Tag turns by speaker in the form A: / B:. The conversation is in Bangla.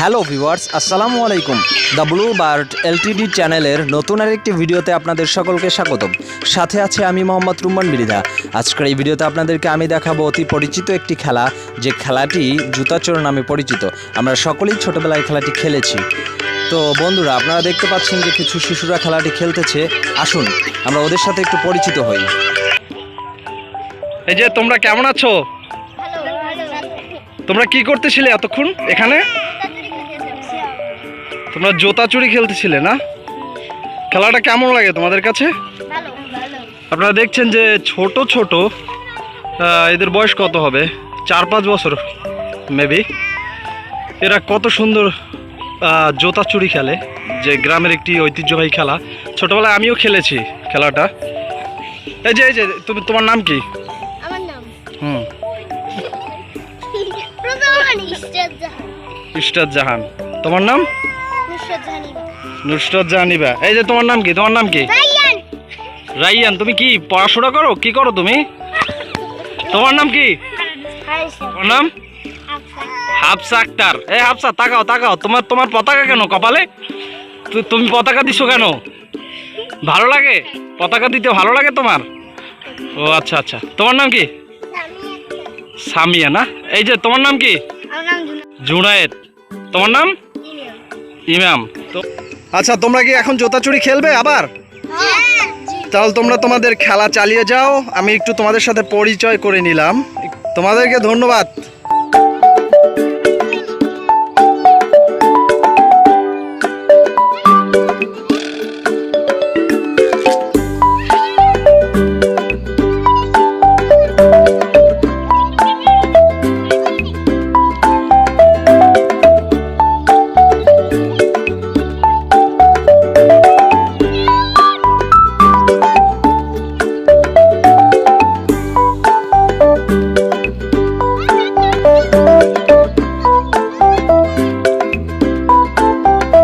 A: হ্যালো ভিউয়ার্স, আসসালামু আলাইকুম। দ্য ব্লু বার্ড এলটিডি চ্যানেলের নতুন আরেকটি ভিডিওতে আপনাদের সকলকে স্বাগতম। সাথে আছে আমি মোহাম্মদ রুম্মান বিরিদা। আজকের এই ভিডিওতে আপনাদেরকে আমি দেখাবো অতি পরিচিত একটি খেলা, যে খেলাটি জুতাচোর নামে পরিচিত। আমরা সকলেই ছোটোবেলায় খেলাটি খেলেছি। তো বন্ধুরা, আপনারা দেখতে পাচ্ছেন যে কিছু শিশুরা খেলাটি খেলতেছে। আসুন আমরা ওদের সাথে একটু পরিচিত হই।
B: এই যে তোমরা কেমন আছো? তোমরা কি করতেছিলে এতক্ষণ এখানে? তোমরা জুতা চুরি খেলতেছিলে না? খেলাটা কেমন লাগে তোমাদের কাছে? আপনারা দেখছেন যে ছোট ছোট, এদের বয়স কত হবে, 4-5 বছর মেবি। এরা কত সুন্দর জুতা চুরি খেলে, যে গ্রামের একটি ঐতিহ্যবাহী খেলা। ছোটবেলায় আমিও খেলেছি খেলাটা। এই যে তোমার নাম কি?
C: আমার নাম
B: ইশরাত জাহান। তোমার নাম? নুসরাত জাহানিবা। এই যে তোমার নাম কি? তোমার নাম কি? রাইয়ান। তুমি কি পড়াশোনা করো? কি করো তুমি? তোমার নাম কি? তোমার নাম? হাফসা আক্তার। এই হাফসা, তাকাও তাকাও। তোমার পতাকা কেন কপালে? তুমি পতাকা দিছো কেন? ভালো লাগে পতাকা দিতে? ভালো লাগে তোমার? ও আচ্ছা আচ্ছা। তোমার নাম কি? সামিয়া না? এই যে তোমার নাম কি? জুনায়েদ। তোমার নাম? ইমাম। তো আচ্ছা, তোমরা কি এখন জুতা চুরি খেলবে আবার? তাহলে তোমরা তোমাদের খেলা চালিয়ে যাও। আমি একটু তোমাদের সাথে পরিচয় করে নিলাম। তোমাদেরকে ধন্যবাদ।